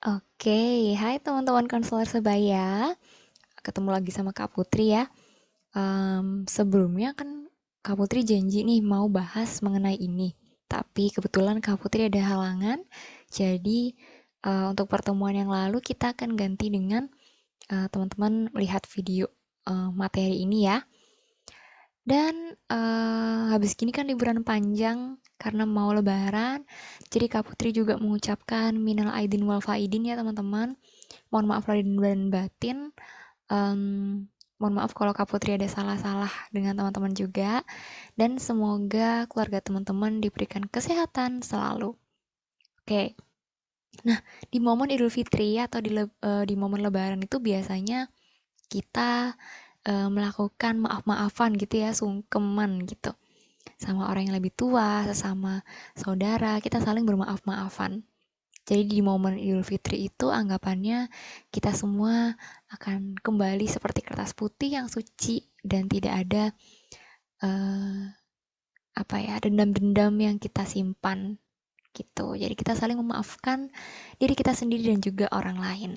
Oke, hai teman-teman konselor sebaya. Ketemu lagi sama Kak Putri ya. Sebelumnya kan Kak Putri janji nih mau bahas mengenai ini. Tapi kebetulan Kak Putri ada halangan. Jadi untuk pertemuan yang lalu kita akan ganti dengan teman-teman melihat video materi ini ya. Dan habis gini kan liburan panjang karena mau lebaran. Jadi Kak Putri juga mengucapkan minal aidin wal faidin ya teman-teman. Mohon maaf lahir dan batin. Em, Mohon maaf kalau Kak Putri ada salah-salah dengan teman-teman juga. Dan semoga keluarga teman-teman diberikan kesehatan selalu. Oke, nah di momen Idul Fitri atau di momen Lebaran itu biasanya kita melakukan maaf-maafan gitu ya, sungkeman gitu. Sama orang yang lebih tua, sesama saudara, kita saling bermaaf-maafan. Jadi di momen Idul Fitri itu anggapannya kita semua akan kembali seperti kertas putih yang suci dan tidak ada eh, apa ya dendam-dendam yang kita simpan gitu. Jadi kita saling memaafkan diri kita sendiri dan juga orang lain.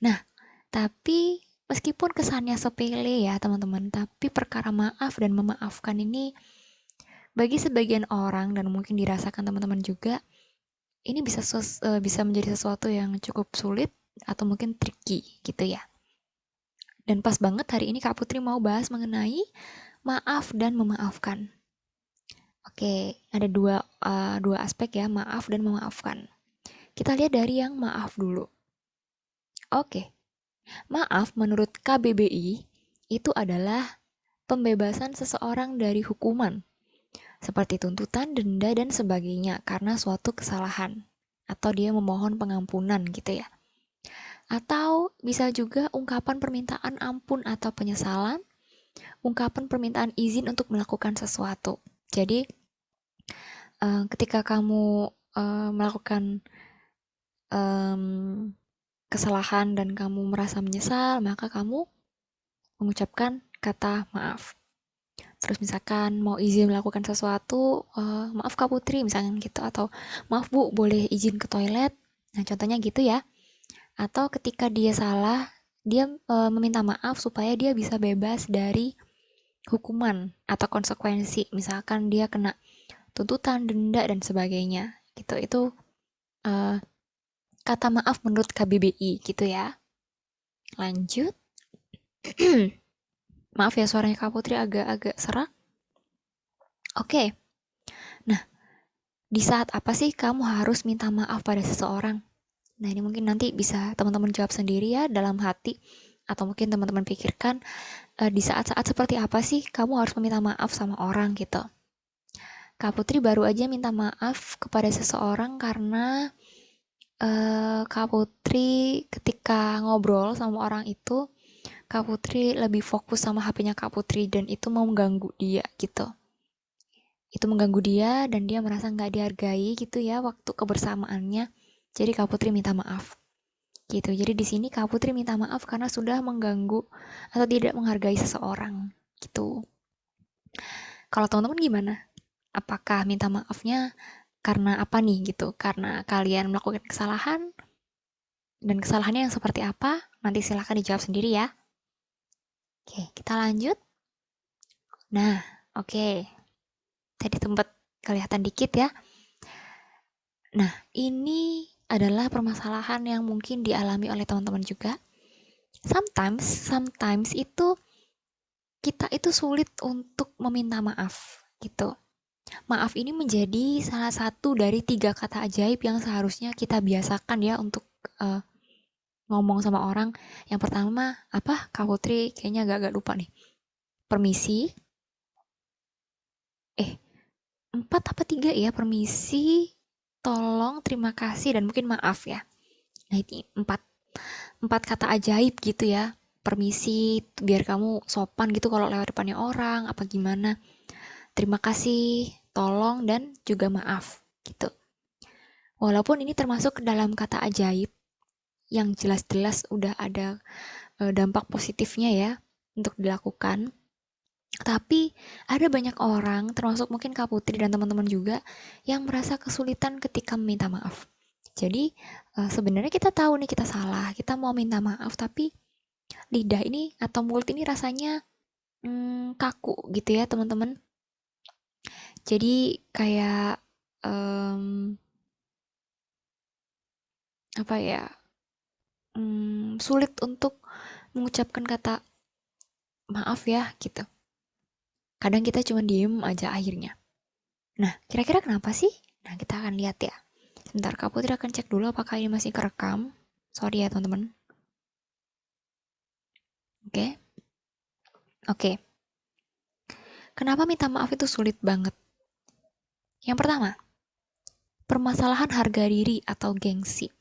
Nah, tapi meskipun kesannya sepele ya teman-teman, tapi perkara maaf dan memaafkan ini bagi sebagian orang dan mungkin dirasakan teman-teman juga ini bisa menjadi sesuatu yang cukup sulit atau mungkin tricky gitu ya. Dan pas banget hari ini Kak Putri mau bahas mengenai maaf dan memaafkan. Oke, ada dua aspek ya, maaf dan memaafkan. Kita lihat dari yang maaf dulu. Oke, maaf menurut KBBI itu adalah pembebasan seseorang dari hukuman, seperti tuntutan, denda, dan sebagainya karena suatu kesalahan. Atau dia memohon pengampunan gitu ya. Atau bisa juga ungkapan permintaan ampun atau penyesalan, ungkapan permintaan izin untuk melakukan sesuatu. Jadi, ketika kamu melakukan em, kesalahan dan kamu merasa menyesal, maka kamu mengucapkan kata maaf. Terus misalkan mau izin melakukan sesuatu, maaf Kak Putri misalnya gitu, atau maaf Bu, boleh izin ke toilet. Nah, contohnya gitu ya. Atau ketika dia salah, dia meminta maaf supaya dia bisa bebas dari hukuman atau konsekuensi. Misalkan dia kena tuntutan, denda dan sebagainya. Gitu. Itu eh, kata maaf menurut KBBI gitu ya. Lanjut. Maaf ya suaranya Kak Putri agak-agak serak. Oke. Nah, di saat apa sih kamu harus minta maaf pada seseorang? Nah, ini mungkin nanti bisa teman-teman jawab sendiri ya dalam hati atau mungkin teman-teman pikirkan di saat-saat seperti apa sih kamu harus meminta maaf sama orang gitu. Kak Putri baru aja minta maaf kepada seseorang karena Kak Putri ketika ngobrol sama orang itu, Kak Putri lebih fokus sama HP-nya Kak Putri dan itu mau mengganggu dia gitu. Itu mengganggu dia dan dia merasa nggak dihargai gitu ya waktu kebersamaannya. Jadi Kak Putri minta maaf gitu. Jadi di sini Kak Putri minta maaf karena sudah mengganggu atau tidak menghargai seseorang gitu. Kalau teman-teman gimana? Apakah minta maafnya karena apa nih gitu? Karena kalian melakukan kesalahan dan kesalahannya yang seperti apa? Nanti silahkan dijawab sendiri ya. Oke, kita lanjut. Nah, oke. Tadi tempat kelihatan dikit ya. Nah, ini adalah permasalahan yang mungkin dialami oleh teman-teman juga. Sometimes itu kita itu sulit untuk meminta maaf gitu. Maaf ini menjadi salah satu dari tiga kata ajaib yang seharusnya kita biasakan ya untuk eh, ngomong sama orang. Yang pertama apa? Kak Putri kayaknya agak-agak lupa nih. Permisi. Eh, empat apa tiga ya? Permisi, tolong, terima kasih, dan mungkin maaf ya. Nah, ini empat kata ajaib gitu ya. Permisi, biar kamu sopan gitu kalau lewat depannya orang, apa gimana. Terima kasih, tolong, dan juga maaf gitu. Walaupun ini termasuk ke dalam kata ajaib yang jelas-jelas udah ada dampak positifnya ya untuk dilakukan. Tapi ada banyak orang, termasuk mungkin Kak Putri dan teman-teman juga, yang merasa kesulitan ketika meminta maaf. Jadi sebenarnya kita tahu nih kita salah, kita mau minta maaf, tapi lidah ini atau mulut ini rasanya kaku gitu ya teman-teman. Jadi kayak em, apa ya, sulit untuk mengucapkan kata maaf ya gitu. Kadang kita cuma diem aja akhirnya. Nah, kira-kira kenapa sih? Nah, kita akan lihat ya. Sebentar, Kak Putri akan cek dulu apakah ini masih kerekam. Sorry ya teman-teman. Oke, oke. Kenapa minta maaf itu sulit banget? Yang pertama, permasalahan harga diri atau gengsi.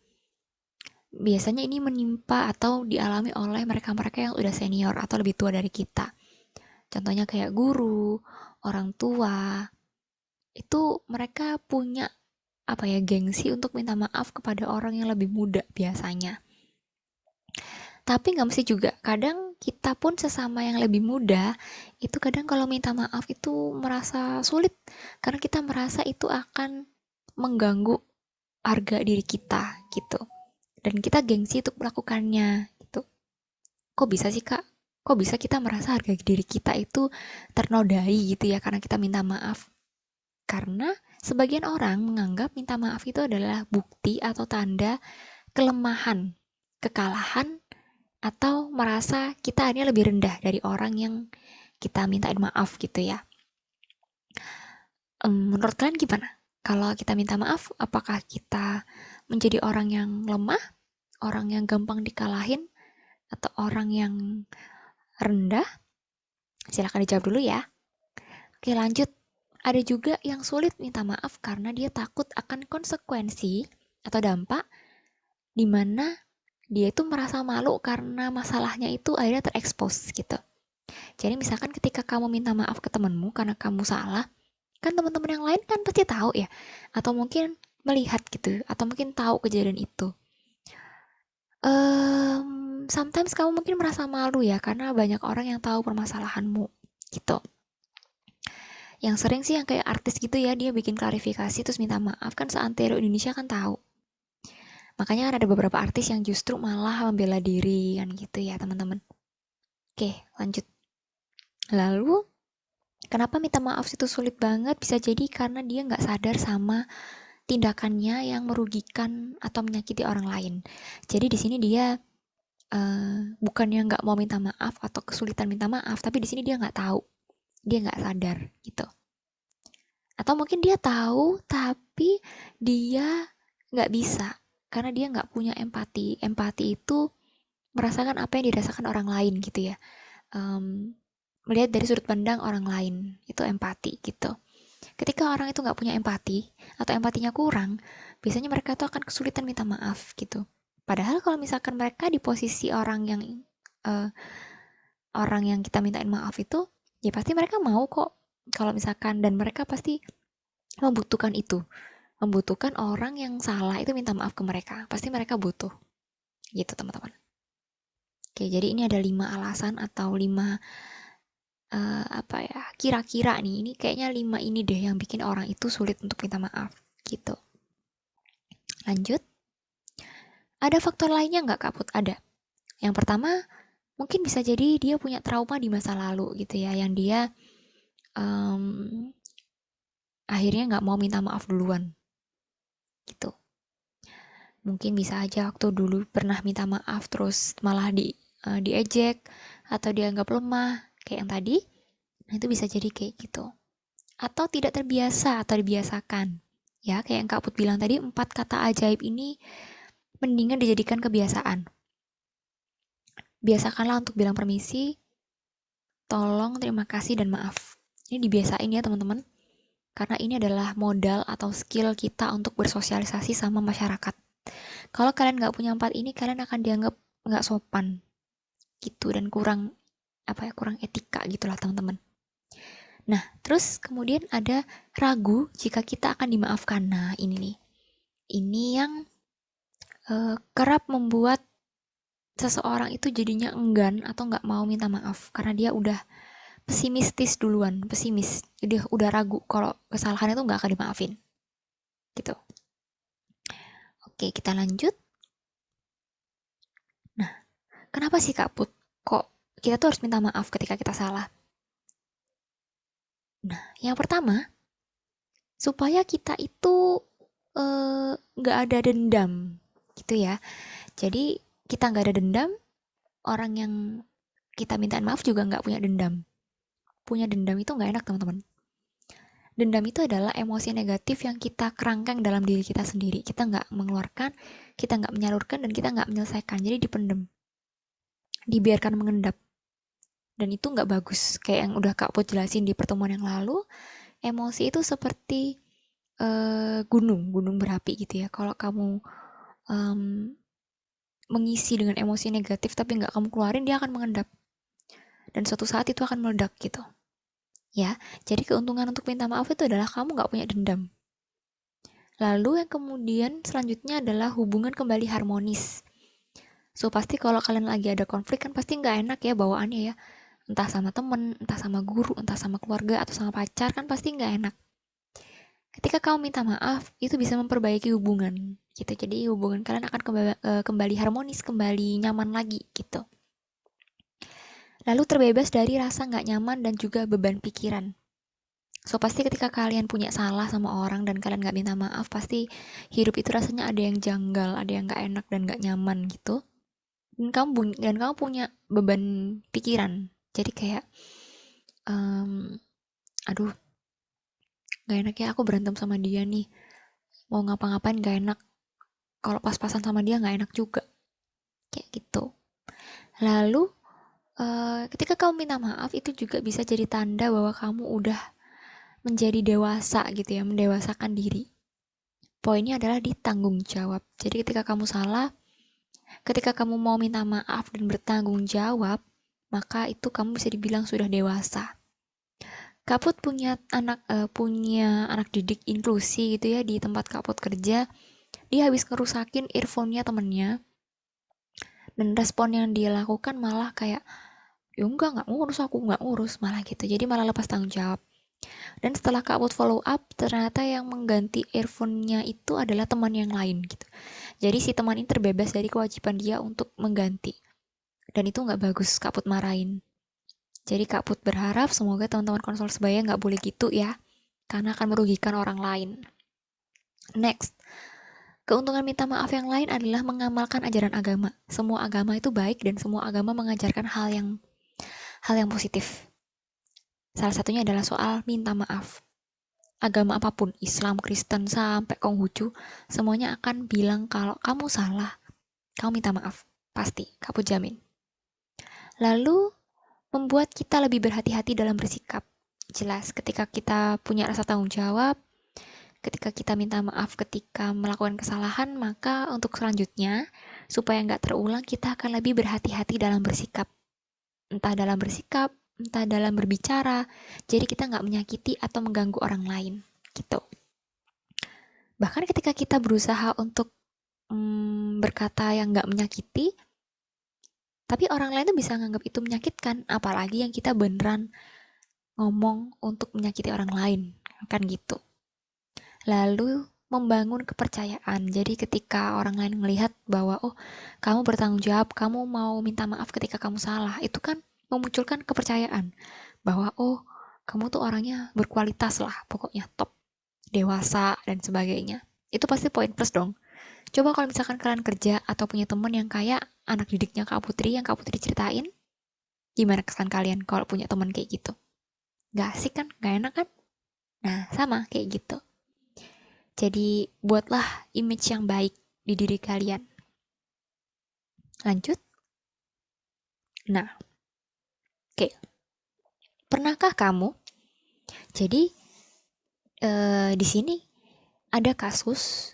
Biasanya ini menimpa atau dialami oleh mereka-mereka yang udah senior atau lebih tua dari kita. Contohnya kayak guru, orang tua, itu mereka punya apa ya, gengsi untuk minta maaf kepada orang yang lebih muda biasanya. Tapi nggak mesti juga. Kadang kita pun sesama yang lebih muda, itu kadang kalau minta maaf itu merasa sulit. Karena kita merasa itu akan mengganggu harga diri kita gitu. Dan kita gengsi untuk melakukannya gitu. Kok bisa sih Kak? Kok bisa kita merasa harga diri kita itu ternodai gitu ya karena kita minta maaf? Karena sebagian orang menganggap minta maaf itu adalah bukti atau tanda kelemahan, kekalahan, atau merasa kita ini lebih rendah dari orang yang kita mintain maaf gitu ya. Menurut kalian gimana? Kalau kita minta maaf, apakah kita menjadi orang yang lemah, orang yang gampang dikalahin, atau orang yang rendah? Silahkan dijawab dulu ya. Oke, lanjut. Ada juga yang sulit minta maaf karena dia takut akan konsekuensi atau dampak di mana dia itu merasa malu karena masalahnya itu akhirnya terekspos gitu. Jadi misalkan ketika kamu minta maaf ke temanmu karena kamu salah, kan teman-teman yang lain kan pasti tahu ya, atau mungkin melihat gitu, atau mungkin tahu kejadian itu. Sometimes kamu mungkin merasa malu ya karena banyak orang yang tahu permasalahanmu gitu. Yang sering sih yang kayak artis gitu ya, dia bikin klarifikasi terus minta maaf, kan seantero Indonesia kan tahu. Makanya kan ada beberapa artis yang justru malah membela diri kan gitu ya teman-teman. Oke, lanjut. Lalu kenapa minta maaf itu sulit banget? Bisa jadi karena dia nggak sadar sama tindakannya yang merugikan atau menyakiti orang lain. Jadi di sini dia bukannya nggak mau minta maaf atau kesulitan minta maaf, tapi di sini dia nggak tahu, dia nggak sadar gitu. Atau mungkin dia tahu tapi dia nggak bisa karena dia nggak punya empati. Empati itu merasakan apa yang dirasakan orang lain gitu ya. Em, Melihat dari sudut pandang orang lain itu empati gitu. Ketika orang itu nggak punya empati atau empatinya kurang, biasanya mereka tuh akan kesulitan minta maaf gitu. Padahal kalau misalkan mereka di posisi eh, orang yang kita mintain maaf itu, ya pasti mereka mau kok. Kalau misalkan dan mereka pasti membutuhkan itu, membutuhkan orang yang salah itu minta maaf ke mereka. Pasti mereka butuh, gitu teman-teman. Oke, jadi ini ada 5 alasan atau 5 apa ya? Kira-kira nih, ini kayaknya 5 ini deh yang bikin orang itu sulit untuk minta maaf, gitu. Lanjut. Ada faktor lainnya nggak Kak Put? Ada. Yang pertama, mungkin bisa jadi dia punya trauma di masa lalu gitu ya, yang dia um, akhirnya nggak mau minta maaf duluan gitu. Mungkin bisa aja waktu dulu pernah minta maaf terus malah diejek atau dianggap lemah kayak yang tadi. Nah itu bisa jadi kayak gitu. Atau tidak terbiasa atau dibiasakan. Ya kayak yang Kak Put bilang tadi, 4 kata ajaib ini mendingan dijadikan kebiasaan. Biasakanlah untuk bilang permisi, tolong, terima kasih, dan maaf. Ini dibiasain ya teman-teman. Karena ini adalah modal atau skill kita untuk bersosialisasi sama masyarakat. Kalau kalian nggak punya 4 ini, kalian akan dianggap nggak sopan gitu dan kurang apa ya, kurang etika gitulah teman-teman. Nah, terus kemudian ada ragu jika kita akan dimaafkan. Nah, ini nih. Ini yang kerap membuat seseorang itu jadinya enggan atau nggak mau minta maaf karena dia udah pesimistis duluan, pesimis. Jadi udah ragu kalau kesalahan itu nggak akan dimaafin. Gitu. Oke, kita lanjut. Nah, kenapa sih Kak Put? Kok kita tuh harus minta maaf ketika kita salah? Nah, yang pertama, supaya kita itu nggak ada dendam, gitu ya. Jadi kita nggak ada dendam, orang yang kita mintain maaf juga nggak punya dendam. Punya dendam itu nggak enak teman-teman. Dendam itu adalah emosi negatif yang kita kerangkeng dalam diri kita sendiri. Kita nggak mengeluarkan, kita nggak menyalurkan, dan kita nggak menyelesaikan. Jadi dipendem, dibiarkan mengendap. Dan itu nggak bagus. Kayak yang udah Kak Put jelasin di pertemuan yang lalu, emosi itu seperti gunung berapi gitu ya. Kalau kamu em, mengisi dengan emosi negatif tapi nggak kamu keluarin, dia akan mengendap. Dan suatu saat itu akan meledak gitu. Ya, jadi keuntungan untuk minta maaf itu adalah kamu nggak punya dendam. Lalu yang kemudian selanjutnya adalah hubungan kembali harmonis. So pasti kalau kalian lagi ada konflik kan pasti nggak enak ya bawaannya ya. Entah sama temen, entah sama guru, entah sama keluarga atau sama pacar kan pasti nggak enak. Ketika kamu minta maaf, itu bisa memperbaiki hubungan gitu. Jadi hubungan kalian akan kembali harmonis, kembali nyaman lagi gitu. Lalu terbebas dari rasa nggak nyaman dan juga beban pikiran. So pasti ketika kalian punya salah sama orang dan kalian nggak minta maaf, pasti hidup itu rasanya ada yang janggal, ada yang nggak enak dan nggak nyaman gitu. Dan kamu punya beban pikiran. Jadi kayak, em, aduh, nggak enak ya aku berantem sama dia nih. Mau ngapa-ngapain nggak enak. Kalau pas-pasan sama dia nggak enak juga. Kayak gitu. Lalu ketika kamu minta maaf itu juga bisa jadi tanda bahwa kamu udah menjadi dewasa gitu ya, mendewasakan diri. Poinnya adalah di tanggung jawab. Jadi ketika kamu salah, ketika kamu mau minta maaf dan bertanggung jawab, maka itu kamu bisa dibilang sudah dewasa. Kaput punya anak didik inklusi gitu ya di tempat Kaput kerja. Dia habis ngerusakin earphone-nya temennya dan respon yang dia lakukan malah kayak ya nggak ngurus, aku nggak ngurus malah gitu. Jadi malah lepas tanggung jawab. Dan setelah Kaput follow up, ternyata yang mengganti earphone-nya itu adalah teman yang lain gitu. Jadi si teman ini terbebas dari kewajiban dia untuk mengganti. Dan itu nggak bagus, Kak Put marahin. Jadi Kak Put berharap semoga teman-teman konsol sebaya nggak boleh gitu ya. Karena akan merugikan orang lain. Next, keuntungan minta maaf yang lain adalah mengamalkan ajaran agama. Semua agama itu baik dan semua agama mengajarkan hal yang positif. Salah satunya adalah soal minta maaf. Agama apapun, Islam, Kristen, sampai Konghucu, semuanya akan bilang kalau kamu salah, kamu minta maaf. Pasti, kamu jamin. Lalu, membuat kita lebih berhati-hati dalam bersikap. Jelas, ketika kita punya rasa tanggung jawab, ketika kita minta maaf ketika melakukan kesalahan, maka untuk selanjutnya, supaya nggak terulang, kita akan lebih berhati-hati dalam bersikap. Entah dalam bersikap, entah dalam berbicara, jadi kita nggak menyakiti atau mengganggu orang lain. Gitu. Bahkan ketika kita berusaha untuk berkata yang nggak menyakiti, tapi orang lain tuh bisa nganggap itu menyakitkan, apalagi yang kita beneran ngomong untuk menyakiti orang lain, kan gitu. Lalu membangun kepercayaan. Jadi ketika orang lain melihat bahwa oh, kamu bertanggung jawab, kamu mau minta maaf ketika kamu salah, itu kan memunculkan kepercayaan bahwa oh, kamu tuh orangnya berkualitas lah, pokoknya top, dewasa dan sebagainya. Itu pasti poin plus dong. Coba kalau misalkan kalian kerja atau punya temen yang kayak anak didiknya Kak Putri yang Kak Putri ceritain, gimana kesan kalian kalau punya teman kayak gitu? Gak asik kan? Gak enak kan? Nah, sama kayak gitu. Jadi, buatlah image yang baik di diri kalian. Lanjut. Nah, oke. Pernahkah kamu? Jadi, di sini ada kasus,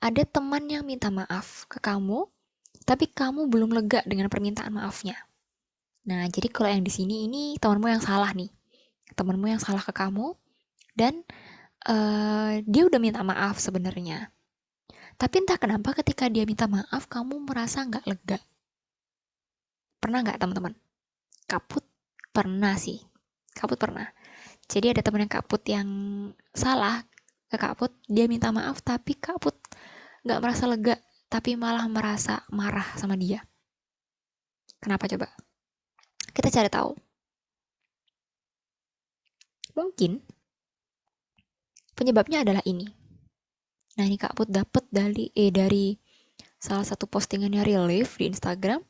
ada teman yang minta maaf ke kamu, tapi kamu belum lega dengan permintaan maafnya. Nah, jadi kalau yang di sini ini temanmu yang salah nih. Temanmu yang salah ke kamu, dan dia udah minta maaf sebenarnya. Tapi entah kenapa ketika dia minta maaf, kamu merasa nggak lega. Pernah nggak teman-teman? Kaput pernah sih. Kaput pernah. Jadi ada temen yang kaput yang salah. ke Kak Put, dia minta maaf tapi Kak Put nggak merasa lega, tapi malah merasa marah sama dia. Kenapa coba? Kita cari tahu. Mungkin penyebabnya adalah ini. Nah, ini Kak Put dapat dari salah satu postingannya Relief di Instagram.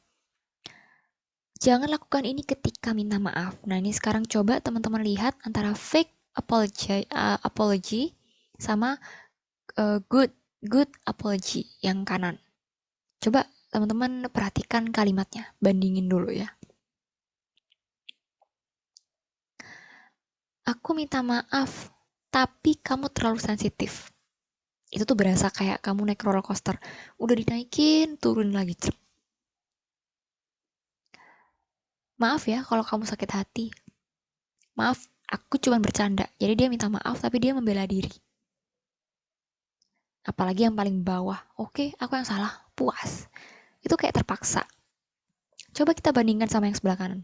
Jangan lakukan ini ketika minta maaf. Nah, ini sekarang coba teman-teman lihat antara fake apology sama good apology yang kanan. Coba teman-teman perhatikan kalimatnya, bandingin dulu ya. Aku minta maaf, tapi kamu terlalu sensitif. Itu tuh berasa kayak kamu naik roller coaster. Udah dinaikin, turun lagi. Maaf ya kalau kamu sakit hati. Maaf, aku cuma bercanda. Jadi dia minta maaf, tapi dia membela diri. Apalagi yang paling bawah. Oke, aku yang salah. Puas. Itu kayak terpaksa. Coba kita bandingkan sama yang sebelah kanan.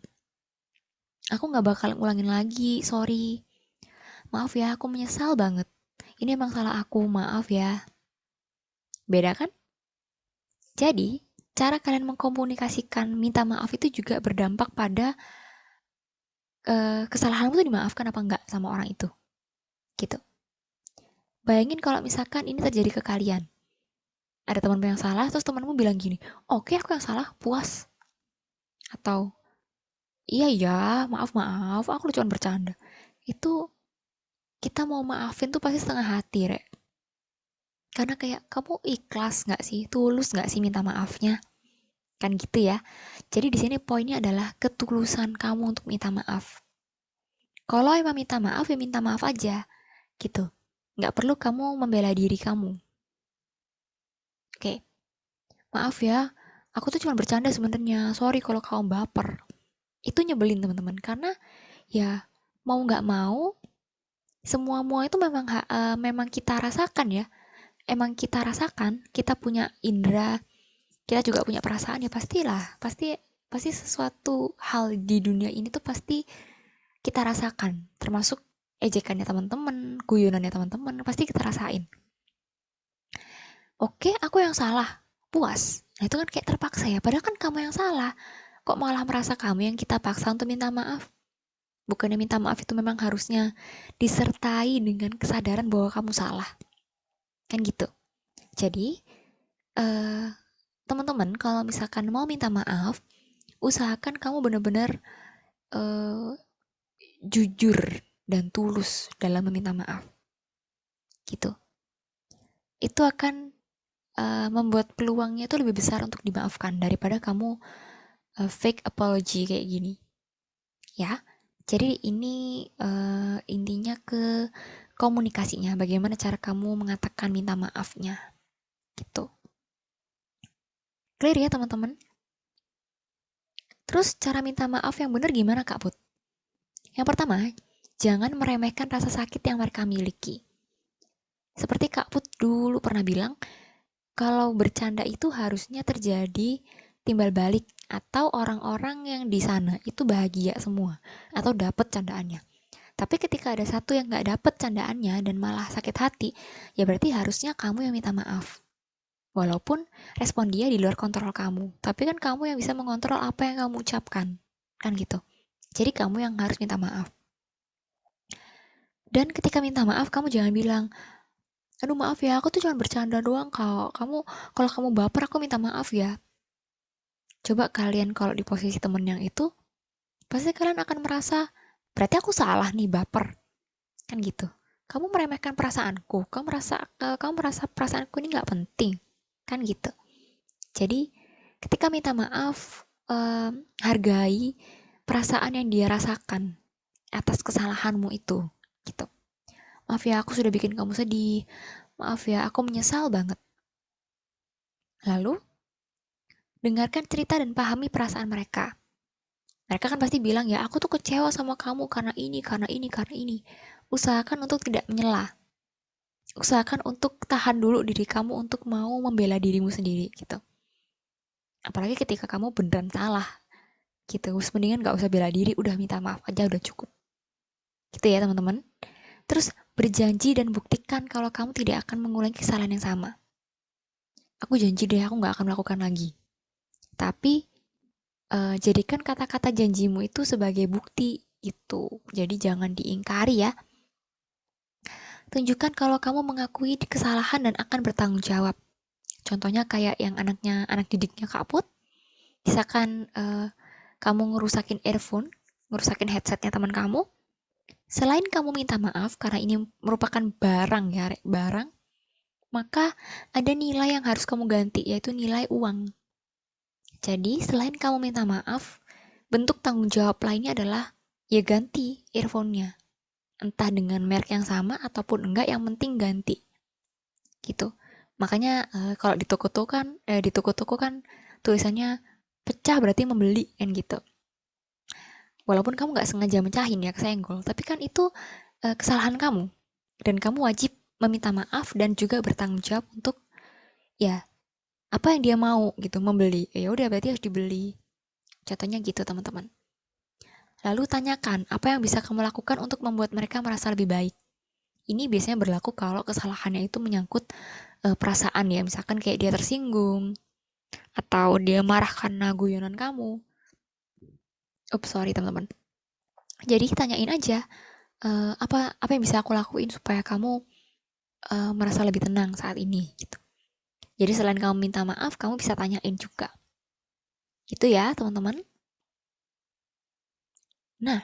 Aku gak bakal ngulangin lagi, sorry. Maaf ya, aku menyesal banget. Ini emang salah aku, maaf ya. Beda kan? Jadi, cara kalian mengkomunikasikan minta maaf itu juga berdampak pada kesalahanmu tuh dimaafkan apa enggak sama orang itu. Gitu. Bayangin kalau misalkan ini terjadi ke kalian. Ada temanmu yang salah, terus temanmu bilang gini, oke aku yang salah, puas. Atau, iya ya, maaf maaf, aku cuma bercanda. Itu kita mau maafin tuh pasti setengah hati, Rek. Karena kayak kamu ikhlas nggak sih, tulus nggak sih minta maafnya, kan gitu ya. Jadi di sini poinnya adalah ketulusan kamu untuk minta maaf. Kalau emang minta maaf ya minta maaf aja, gitu. Nggak perlu kamu membela diri kamu. Oke, maaf ya, aku tuh cuma bercanda sebenarnya. Sorry kalau kamu baper. Itu nyebelin teman-teman, karena ya mau nggak mau, semua itu memang kita rasakan ya. Emang kita rasakan, kita punya indera, kita juga punya perasaan ya pastilah, pasti sesuatu hal di dunia ini tuh pasti kita rasakan, termasuk ejekannya teman-teman, guyonannya teman-teman, pasti kita rasain. Oke, aku yang salah, puas. Nah itu kan kayak terpaksa ya, padahal kan kamu yang salah. Kok malah merasa kamu yang kita paksa untuk minta maaf? Bukannya minta maaf itu memang harusnya disertai dengan kesadaran bahwa kamu salah. Kan gitu. Jadi, eh, teman-teman kalau misalkan mau minta maaf, usahakan kamu benar-benar eh, jujur dan tulus dalam meminta maaf. Gitu. Itu akan membuat peluangnya itu lebih besar untuk dimaafkan daripada kamu fake apology kayak gini. Ya. Jadi ini intinya ke komunikasinya, bagaimana cara kamu mengatakan minta maafnya. Gitu. Clear ya teman-teman? Terus cara minta maaf yang benar gimana Kak Put? Yang pertama, jangan meremehkan rasa sakit yang mereka miliki. Seperti Kak Put dulu pernah bilang, kalau bercanda itu harusnya terjadi timbal balik atau orang-orang yang di sana itu bahagia semua atau dapat candaannya. Tapi ketika ada satu yang nggak dapet candaannya dan malah sakit hati, ya berarti harusnya kamu yang minta maaf. Walaupun respon dia di luar kontrol kamu, tapi kan kamu yang bisa mengontrol apa yang kamu ucapkan, kan gitu. Jadi kamu yang harus minta maaf. Dan ketika minta maaf, kamu jangan bilang, aduh maaf ya, aku tuh cuma bercanda doang kau. Kalau kamu baper, aku minta maaf ya. Coba kalian kalau di posisi temen yang itu, pasti kalian akan merasa, berarti aku salah nih baper. Kan gitu. Kamu meremehkan perasaanku, kamu merasa perasaanku ini nggak penting. Kan gitu. Jadi, ketika minta maaf, hargai perasaan yang dia rasakan atas kesalahanmu itu. Gitu. Maaf ya, aku sudah bikin kamu sedih. Maaf ya, aku menyesal banget. Lalu, dengarkan cerita dan pahami perasaan mereka. Mereka kan pasti bilang ya, aku tuh kecewa sama kamu karena ini, karena ini, karena ini. Usahakan untuk tidak menyela. Usahakan untuk tahan dulu diri kamu untuk mau membela dirimu sendiri gitu. Apalagi ketika kamu beneran salah gitu. Mendingan gak usah bela diri, udah minta maaf aja udah cukup. Gitu ya teman-teman. Terus Berjanji dan buktikan kalau kamu tidak akan mengulangi kesalahan yang sama. Aku janji deh, aku nggak akan melakukan lagi. Tapi jadikan kata-kata janjimu itu sebagai bukti gitu. Jadi jangan diingkari ya. Tunjukkan kalau kamu mengakui kesalahan dan akan bertanggung jawab. Contohnya kayak yang anak didiknya Kak Put, misalkan kamu ngerusakin earphone, ngerusakin headsetnya teman kamu, selain kamu minta maaf karena ini merupakan barang ya, barang, maka ada nilai yang harus kamu ganti, yaitu nilai uang. Jadi selain kamu minta maaf, bentuk tanggung jawab lainnya adalah ya ganti earphone-nya. Entah dengan merek yang sama ataupun enggak, yang penting ganti. Gitu. Makanya kalau di toko-toko kan tulisannya pecah berarti membeli kan gitu. Walaupun kamu nggak sengaja mecahin ya, kesenggol, tapi kan itu kesalahan kamu dan kamu wajib meminta maaf dan juga bertanggung jawab untuk ya apa yang dia mau gitu, membeli. Ya udah berarti harus dibeli. Contohnya gitu teman-teman. Lalu tanyakan apa yang bisa kamu lakukan untuk membuat mereka merasa lebih baik. Ini biasanya berlaku kalau kesalahannya itu menyangkut perasaan ya, misalkan kayak dia tersinggung atau dia marah karena guyonan kamu. Oops, sorry teman-teman. Jadi tanyain aja apa yang bisa aku lakuin supaya kamu merasa lebih tenang saat ini gitu. Jadi selain kamu minta maaf, kamu bisa tanyain juga. Gitu ya, teman-teman. Nah,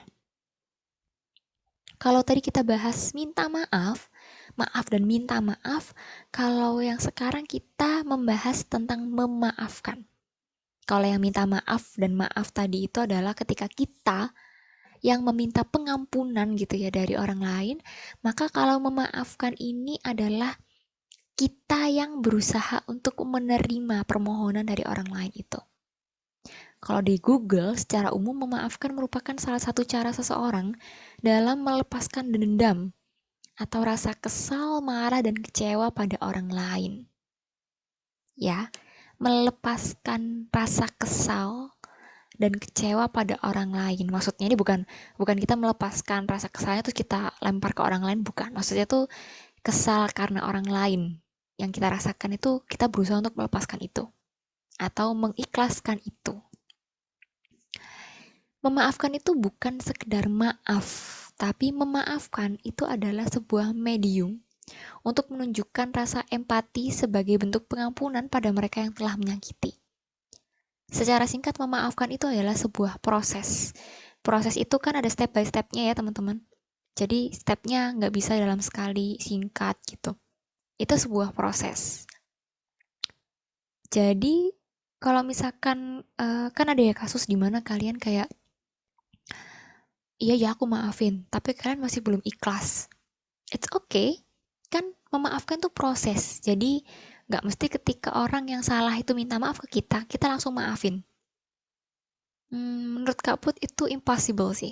kalau tadi kita bahas minta maaf, maaf dan minta maaf, kalau yang sekarang kita membahas tentang memaafkan. Kalau yang minta maaf dan maaf tadi itu adalah ketika kita yang meminta pengampunan gitu ya dari orang lain, maka kalau memaafkan ini adalah kita yang berusaha untuk menerima permohonan dari orang lain itu. Kalau di Google, secara umum memaafkan merupakan salah satu cara seseorang dalam melepaskan dendam atau rasa kesal, marah, dan kecewa pada orang lain. Ya, melepaskan rasa kesal dan kecewa pada orang lain. Maksudnya ini bukan kita melepaskan rasa kesalnya terus kita lempar ke orang lain, bukan. Maksudnya tuh kesal karena orang lain. Yang kita rasakan itu kita berusaha untuk melepaskan itu atau mengikhlaskan itu. Memaafkan itu bukan sekedar maaf, tapi memaafkan itu adalah sebuah medium untuk menunjukkan rasa empati sebagai bentuk pengampunan pada mereka yang telah menyakiti. Secara singkat, memaafkan itu adalah sebuah proses. Proses itu kan ada step by stepnya ya teman-teman. Jadi stepnya nggak bisa dalam sekali singkat gitu. Itu sebuah proses. Jadi kalau misalkan kan ada ya kasus di mana kalian kayak iya ya aku maafin, tapi kalian masih belum ikhlas. It's okay, kan memaafkan tuh proses. Jadi nggak mesti ketika orang yang salah itu minta maaf ke kita, kita langsung maafin. Menurut Kak Put itu impossible sih.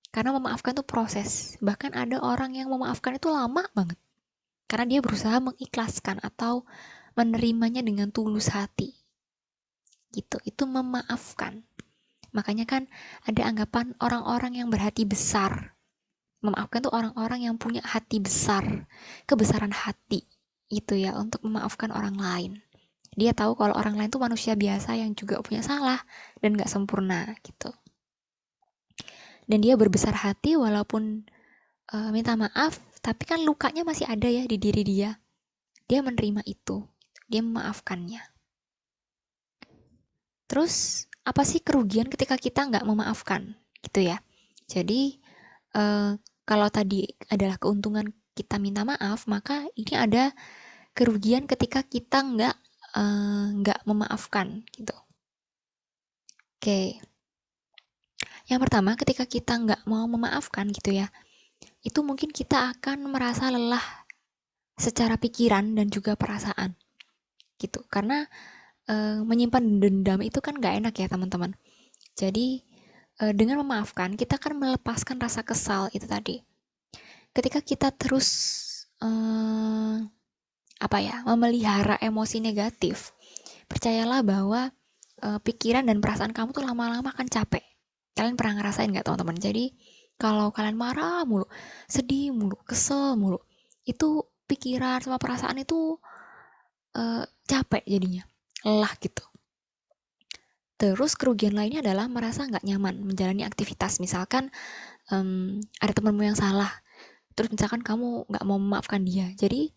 Karena memaafkan tuh proses. Bahkan ada orang yang memaafkan itu lama banget. Karena dia berusaha mengikhlaskan atau menerimanya dengan tulus hati. Gitu, itu memaafkan. Makanya kan ada anggapan orang-orang yang berhati besar. Memaafkan tuh orang-orang yang punya hati besar, kebesaran hati itu ya untuk memaafkan orang lain. Dia tahu kalau orang lain tuh manusia biasa yang juga punya salah dan gak sempurna gitu. Dan dia berbesar hati walaupun minta maaf, tapi kan lukanya masih ada ya di diri dia. Dia menerima itu, dia memaafkannya. Terus apa sih kerugian ketika kita nggak memaafkan gitu ya? Jadi kalau tadi adalah keuntungan kita minta maaf, maka ini ada kerugian ketika kita nggak memaafkan gitu. Oke, yang pertama ketika kita nggak mau memaafkan gitu ya, itu mungkin kita akan merasa lelah secara pikiran dan juga perasaan gitu. Karena menyimpan dendam itu kan nggak enak ya teman-teman. Jadi dengan memaafkan kita akan melepaskan rasa kesal itu tadi. Ketika kita terus memelihara emosi negatif, percayalah bahwa pikiran dan perasaan kamu tuh lama-lama akan capek. Kalian pernah ngerasain nggak teman-teman? Jadi Kalau kalian marah mulu, sedih mulu, kesel mulu, itu pikiran sama perasaan itu capek jadinya, lelah gitu. Terus kerugian lainnya adalah merasa nggak nyaman menjalani aktivitas. Misalkan ada temanmu yang salah, terus misalkan kamu nggak mau memaafkan dia, jadi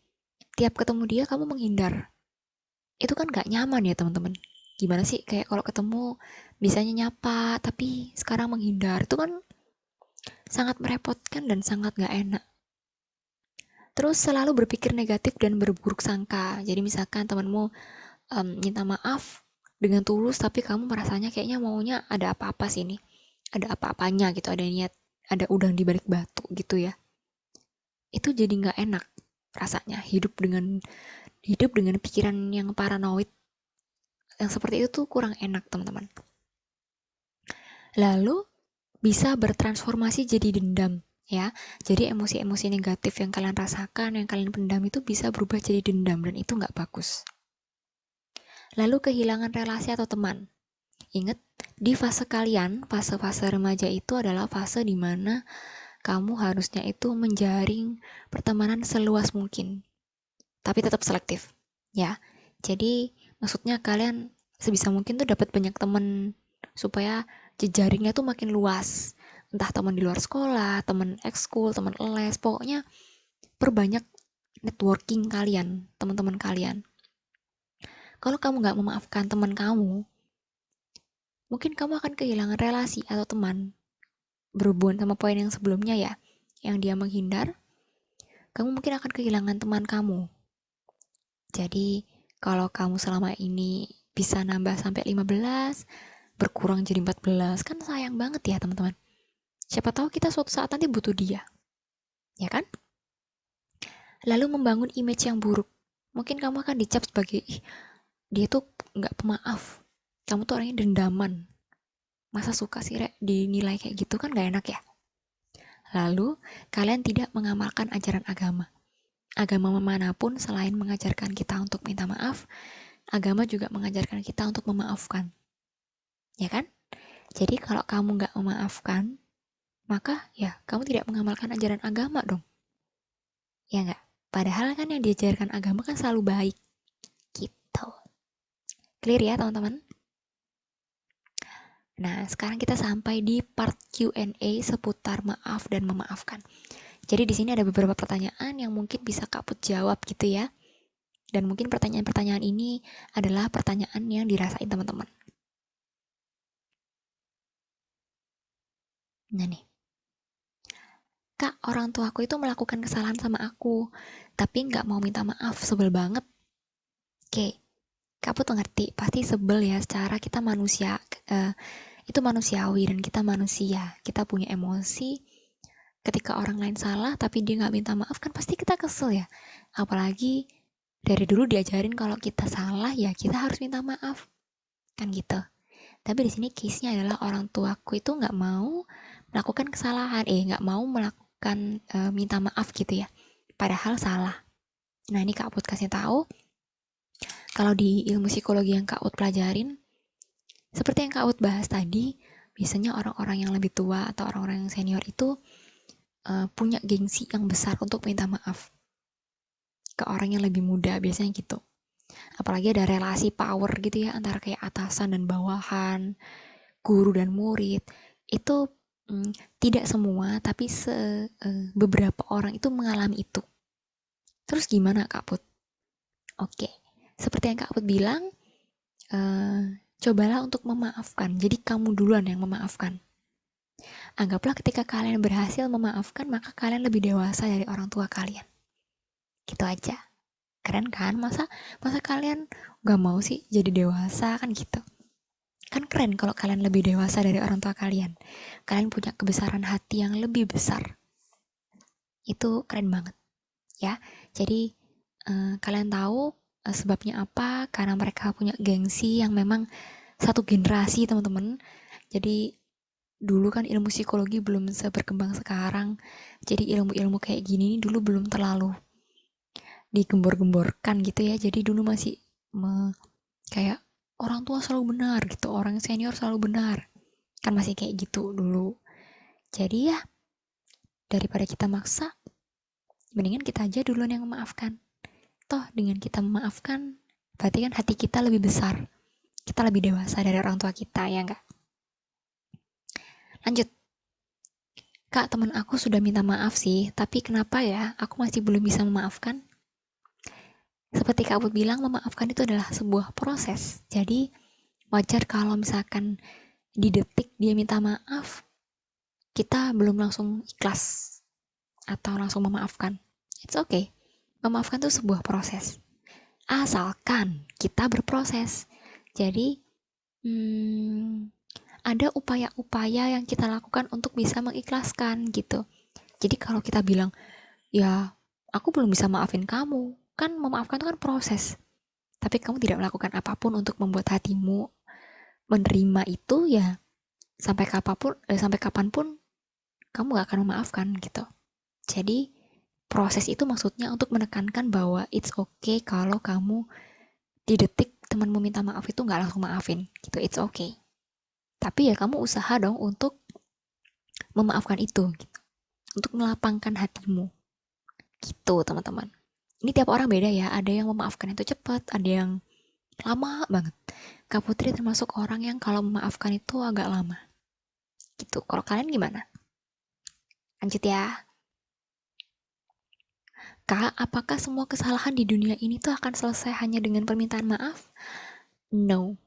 tiap ketemu dia kamu menghindar. Itu kan nggak nyaman ya teman-teman. Gimana sih kayak kalau ketemu bisanya nyapa, tapi sekarang menghindar. Itu kan sangat merepotkan dan sangat nggak enak. Terus selalu berpikir negatif dan berburuk sangka. Jadi misalkan temanmu minta maaf dengan tulus, tapi kamu merasanya kayaknya maunya ada apa-apa sih ini. Ada apa-apanya gitu, ada niat, ada udang di balik batu gitu ya. Itu jadi nggak enak rasanya hidup dengan pikiran yang paranoid yang seperti itu tuh kurang enak teman-teman. Lalu bisa bertransformasi jadi dendam ya. Jadi emosi-emosi negatif yang kalian rasakan, yang kalian pendam itu bisa berubah jadi dendam dan itu nggak bagus. Lalu kehilangan relasi atau teman. Ingat, di fase kalian, fase-fase remaja itu adalah fase di mana kamu harusnya itu menjaring pertemanan seluas mungkin, tapi tetap selektif, ya. Jadi maksudnya kalian sebisa mungkin tuh dapat banyak teman supaya jejaringnya tuh makin luas. Entah teman di luar sekolah, teman ekskul, teman les, pokoknya perbanyak networking kalian, teman-teman kalian. Kalau kamu nggak memaafkan teman kamu, mungkin kamu akan kehilangan relasi atau teman. Berhubungan sama poin yang sebelumnya ya, yang dia menghindar, kamu mungkin akan kehilangan teman kamu. Jadi, kalau kamu selama ini bisa nambah sampai 15, berkurang jadi 14, kan sayang banget ya teman-teman. Siapa tahu kita suatu saat nanti butuh dia, ya kan? Lalu membangun image yang buruk. Mungkin kamu akan dicap sebagai, ih, dia tuh nggak pemaaf. Kamu tuh orangnya dendaman. Masa suka sih, Rek, dinilai kayak gitu kan nggak enak ya? Lalu, kalian tidak mengamalkan ajaran agama. Agama manapun selain mengajarkan kita untuk minta maaf, agama juga mengajarkan kita untuk memaafkan. Ya kan? Jadi kalau kamu nggak memaafkan, maka ya kamu tidak mengamalkan ajaran agama dong. Ya nggak? Padahal kan yang diajarkan agama kan selalu baik. Gitu. Clear ya teman-teman? Nah, sekarang kita sampai di part Q&A seputar maaf dan memaafkan. Jadi di sini ada beberapa pertanyaan yang mungkin bisa Kak Put jawab gitu ya. Dan mungkin pertanyaan-pertanyaan ini adalah pertanyaan yang dirasain teman-teman. Nah nih, Kak, orang tuaku itu melakukan kesalahan sama aku, tapi nggak mau minta maaf, sebel banget. Oke, Kak Put ngerti, pasti sebel ya, secara kita manusia, eh, itu manusiawi dan kita manusia, kita punya emosi. Ketika orang lain salah tapi dia nggak minta maaf kan pasti kita kesel ya. Apalagi dari dulu diajarin kalau kita salah ya kita harus minta maaf kan gitu. Tapi di sini case-nya adalah orang tuaku itu nggak mau melakukan kesalahan, nggak mau melakukan minta maaf gitu ya. Padahal salah. Nah ini Kak Put kasih tahu, kalau di ilmu psikologi yang Kak Put pelajarin, seperti yang Kak Put bahas tadi, biasanya orang-orang yang lebih tua atau orang-orang yang senior itu punya gengsi yang besar untuk minta maaf ke orang yang lebih muda, biasanya gitu. Apalagi ada relasi power gitu ya antara kayak atasan dan bawahan, guru dan murid. Itu tidak semua tapi beberapa orang itu mengalami itu. Terus gimana Kak Put? Oke, seperti yang Kak Put bilang, eh, cobalah untuk memaafkan. Jadi kamu duluan yang memaafkan. Anggaplah ketika kalian berhasil memaafkan, maka kalian lebih dewasa dari orang tua kalian. Gitu aja. Keren kan? Masa kalian gak mau sih jadi dewasa kan gitu. Kan keren kalau kalian lebih dewasa dari orang tua kalian. Kalian punya kebesaran hati yang lebih besar. Itu keren banget ya. Jadi kalian tahu sebabnya apa? Karena mereka punya gengsi yang memang satu generasi teman-teman. Jadi dulu kan ilmu psikologi belum seberkembang sekarang. Jadi ilmu-ilmu kayak gini dulu belum terlalu digembor-gemborkan gitu ya. Jadi dulu masih kayak orang tua selalu benar gitu, orang senior selalu benar. Kan masih kayak gitu dulu. Jadi ya Daripada kita maksa, mendingan kita aja duluan yang memaafkan. Toh dengan kita memaafkan, berarti kan hati kita lebih besar. Kita lebih dewasa dari orang tua kita, ya enggak? Lanjut. Kak, teman aku sudah minta maaf sih, tapi kenapa ya aku masih belum bisa memaafkan? Seperti Kak Put bilang, memaafkan itu adalah sebuah proses. Jadi, wajar kalau misalkan di detik dia minta maaf, kita belum langsung ikhlas atau langsung memaafkan. It's okay. Memaafkan itu sebuah proses. Asalkan kita berproses. Jadi, ada upaya-upaya yang kita lakukan untuk bisa mengikhlaskan gitu. Jadi kalau kita bilang, ya aku belum bisa maafin kamu, kan memaafkan itu kan proses. Tapi kamu tidak melakukan apapun untuk membuat hatimu menerima itu, ya sampai kapanpun kamu gak akan memaafkan gitu. Jadi proses itu maksudnya untuk menekankan bahwa it's okay kalau kamu di detik temanmu minta maaf itu gak langsung maafin gitu, it's okay. Tapi ya kamu usaha dong untuk memaafkan itu gitu. Untuk melapangkan hatimu gitu teman-teman. Ini tiap orang beda ya, ada yang memaafkan itu cepat, ada yang lama banget. Kak Putri termasuk orang yang kalau memaafkan itu agak lama gitu. Kalau kalian gimana? Lanjut ya. Kak, apakah semua kesalahan di dunia ini tuh akan selesai hanya dengan permintaan maaf? No.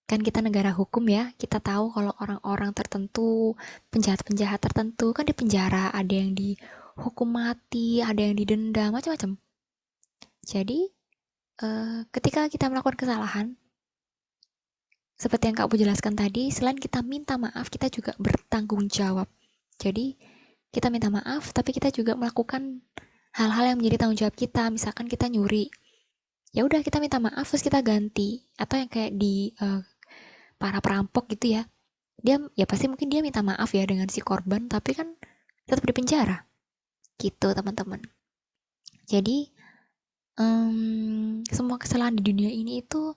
Kan kita negara hukum ya, kita tahu kalau orang-orang tertentu, penjahat-penjahat tertentu kan di penjara, ada yang dihukum mati, ada yang didenda, macam-macam. Jadi, ketika kita melakukan kesalahan, seperti yang Kak Bu jelaskan tadi, selain kita minta maaf, kita juga bertanggung jawab. Jadi, kita minta maaf, tapi kita juga melakukan hal-hal yang menjadi tanggung jawab kita. Misalkan kita nyuri, ya udah kita minta maaf terus kita ganti. Atau yang kayak di para perampok gitu ya, dia ya pasti mungkin dia minta maaf ya dengan si korban, tapi kan tetap di penjara gitu teman-teman. Jadi semua kesalahan di dunia ini itu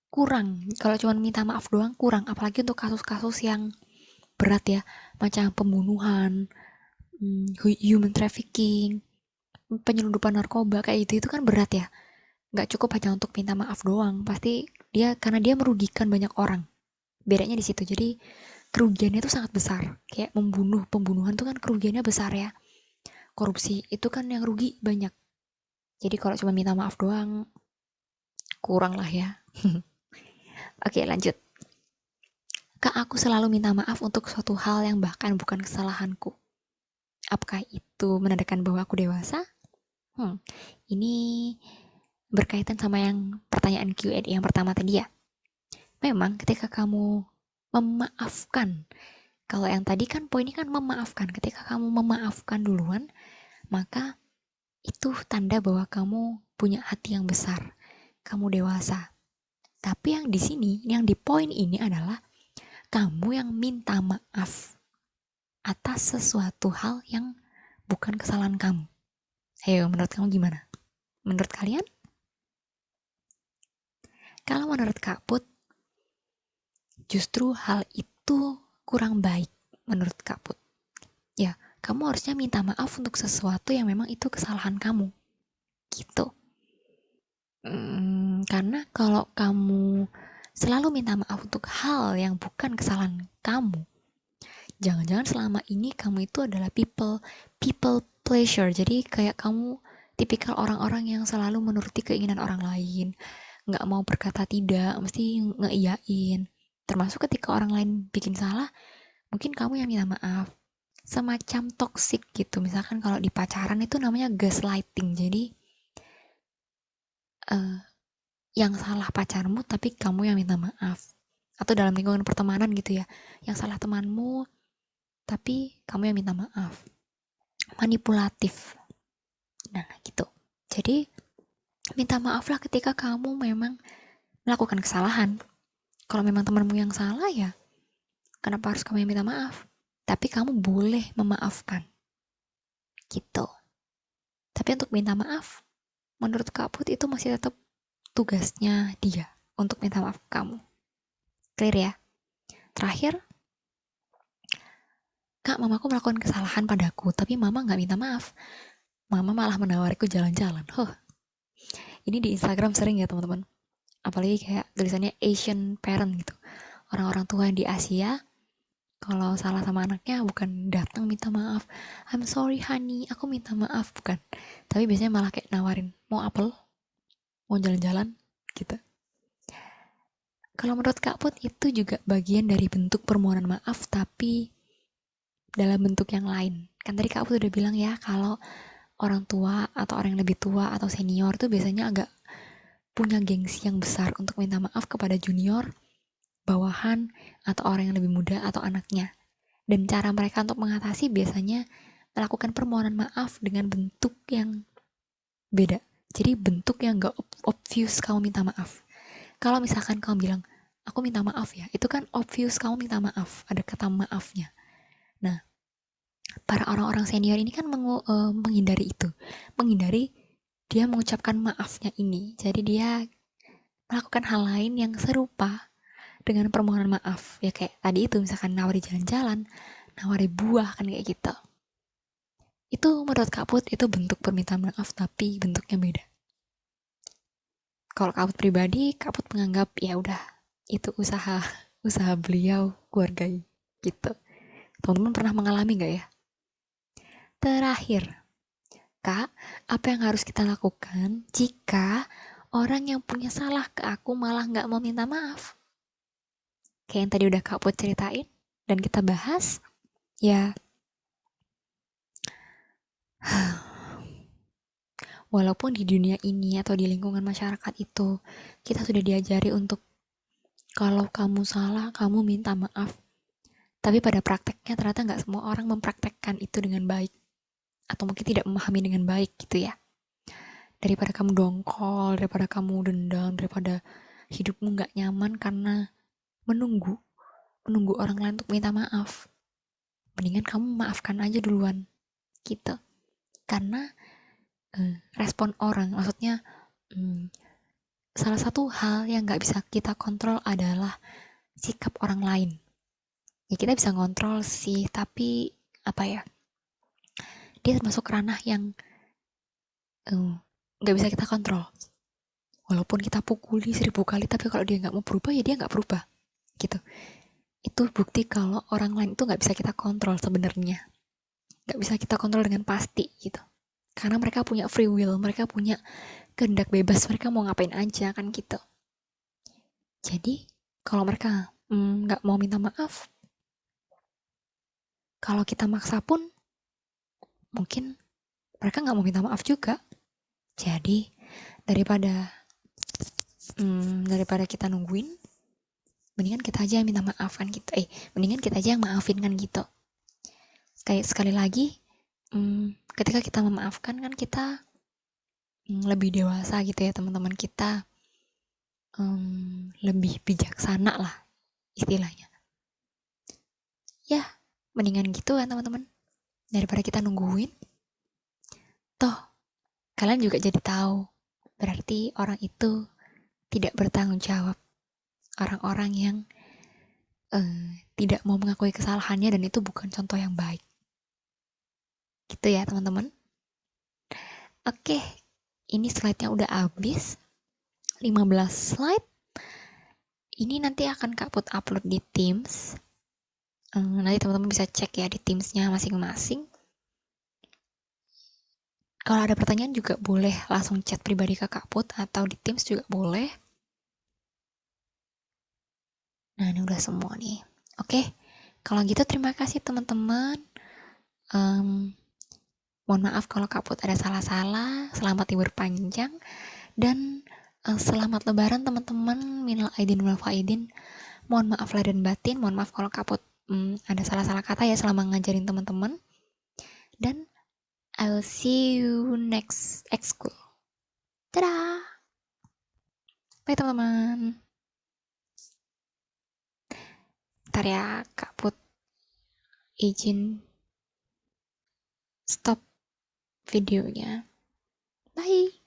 kurang, kalau cuma minta maaf doang kurang, apalagi untuk kasus-kasus yang berat ya, macam pembunuhan, human trafficking, penyelundupan narkoba kayak gitu, itu kan berat ya. Nggak cukup hanya untuk minta maaf doang, pasti dia karena dia merugikan banyak orang. Bedanya di situ. Jadi kerugiannya itu sangat besar. Kayak pembunuhan tuh kan kerugiannya besar ya. Korupsi itu kan yang rugi banyak. Jadi kalau cuma minta maaf doang, kurang lah ya. Oke, lanjut. Kak, aku selalu minta maaf untuk suatu hal yang bahkan bukan kesalahanku. Apakah itu menandakan bahwa aku dewasa? Ini berkaitan sama yang pertanyaan Q&A yang pertama tadi ya. Memang ketika kamu memaafkan, kalau yang tadi kan poinnya kan memaafkan. Ketika kamu memaafkan duluan, maka itu tanda bahwa kamu punya hati yang besar. Kamu dewasa. Tapi yang di sini, yang di poin ini adalah kamu yang minta maaf atas sesuatu hal yang bukan kesalahan kamu. Ayo, menurut kamu gimana? Menurut kalian? Kalau menurut Kak Put, justru hal itu kurang baik menurut Kak Put. Ya, kamu harusnya minta maaf untuk sesuatu yang memang itu kesalahan kamu. Gitu. Karena kalau kamu selalu minta maaf untuk hal yang bukan kesalahan kamu, jangan-jangan selama ini kamu itu adalah people pleasure. Jadi kayak kamu tipikal orang-orang yang selalu menuruti keinginan orang lain, nggak mau berkata tidak, mesti ngeiyain. Termasuk ketika orang lain bikin salah, mungkin kamu yang minta maaf. Semacam toxic gitu. Misalkan kalau di pacaran itu namanya gaslighting. Jadi yang salah pacarmu tapi kamu yang minta maaf. Atau dalam lingkungan pertemanan gitu ya, yang salah temanmu tapi kamu yang minta maaf. Manipulatif. Nah gitu. Jadi minta maaflah ketika kamu memang melakukan kesalahan. Kalau memang temanmu yang salah ya, kenapa harus kamu yang minta maaf? Tapi kamu boleh memaafkan. Gitu. Tapi untuk minta maaf, menurut Kak Put itu masih tetap tugasnya dia untuk minta maaf ke kamu. Clear ya? Terakhir, Kak, mamaku melakukan kesalahan padaku, tapi mama nggak minta maaf. Mama malah menawariku jalan-jalan. Ini di Instagram sering ya teman-teman. Apalagi kayak tulisannya Asian parent gitu. Orang-orang tua di Asia, kalau salah sama anaknya bukan datang minta maaf. I'm sorry honey, aku minta maaf. Bukan. Tapi biasanya malah kayak nawarin, mau apel? Mau jalan-jalan? Gitu. Kalau menurut Kak Put itu juga bagian dari bentuk permohonan maaf tapi dalam bentuk yang lain. Kan tadi Kak Put udah bilang ya kalau orang tua atau orang yang lebih tua atau senior tuh biasanya agak punya gengsi yang besar untuk minta maaf kepada junior, bawahan, atau orang yang lebih muda atau anaknya. Dan cara mereka untuk mengatasi biasanya melakukan permohonan maaf dengan bentuk yang beda. Jadi bentuk yang gak obvious kamu minta maaf. Kalau misalkan kamu bilang, aku minta maaf ya, itu kan obvious kamu minta maaf, ada kata maafnya. Nah, para orang-orang senior ini kan menghindari itu, menghindari dia mengucapkan maafnya ini. Jadi dia melakukan hal lain yang serupa dengan permohonan maaf. Ya kayak tadi itu misalkan nawari jalan-jalan, nawari buah kan kayak gitu. Itu menurut Kak Put itu bentuk permintaan maaf tapi bentuknya beda. Kalau Kak Put pribadi, Kak Put menganggap ya udah itu usaha beliau keluarga gitu. Teman-teman pernah mengalami nggak ya? Terakhir, Kak, apa yang harus kita lakukan jika orang yang punya salah ke aku malah nggak mau minta maaf? Kayak yang tadi udah Kak Put ceritain dan kita bahas, ya walaupun di dunia ini atau di lingkungan masyarakat itu kita sudah diajari untuk kalau kamu salah, kamu minta maaf. Tapi pada prakteknya ternyata nggak semua orang mempraktekkan itu dengan baik. Atau mungkin tidak memahami dengan baik gitu ya. Daripada kamu dongkol, daripada kamu dendam, daripada hidupmu nggak nyaman karena menunggu menunggu orang lain untuk minta maaf. Mendingan kamu maafkan aja duluan gitu. Karena respon orang, maksudnya salah satu hal yang nggak bisa kita kontrol adalah sikap orang lain. Ya kita bisa ngontrol sih, tapi apa ya? Dia termasuk ranah yang nggak bisa kita kontrol. Walaupun kita pukuli 1000 kali, tapi kalau dia nggak mau berubah, ya dia nggak berubah. Gitu. Itu bukti kalau orang lain itu nggak bisa kita kontrol sebenarnya. Nggak bisa kita kontrol dengan pasti gitu. Karena mereka punya free will, mereka punya kehendak bebas, mereka mau ngapain aja kan gitu. Jadi kalau mereka nggak mau minta maaf, kalau kita maksa pun mungkin mereka nggak mau minta maaf juga. Jadi daripada daripada kita nungguin, mendingan kita aja yang minta maaf kan gitu. Mendingan kita aja yang maafin kan gitu. Kayak sekali lagi, ketika kita memaafkan kan kita lebih dewasa gitu ya teman-teman, kita lebih bijaksana lah istilahnya. Ya, mendingan gitu kan teman-teman. Daripada kita nungguin, toh kalian juga jadi tahu. Berarti orang itu tidak bertanggung jawab. Orang-orang yang tidak mau mengakui kesalahannya dan itu bukan contoh yang baik. Gitu ya teman-teman. Oke, ini slide-nya udah habis. 15 slide. Ini nanti akan Kak Put upload di Teams. Nanti teman-teman bisa cek ya di Teams-nya masing-masing. Kalau ada pertanyaan juga boleh langsung chat pribadi ke Kak Put atau di Teams juga boleh. Nah, ini udah semua nih. Oke, kalau gitu terima kasih teman-teman. Mohon maaf kalau Kak Put ada salah-salah. Selamat libur panjang. Dan selamat lebaran teman-teman. Minal aidin wal faidin. Mohon maaf lahir dan batin. Mohon maaf kalau Kak Put ada salah-salah kata ya selama ngajarin teman-teman. Dan I will see you next school. Dadah! Bye teman-teman. Ntar ya Kak Put izin stop videonya. Bye!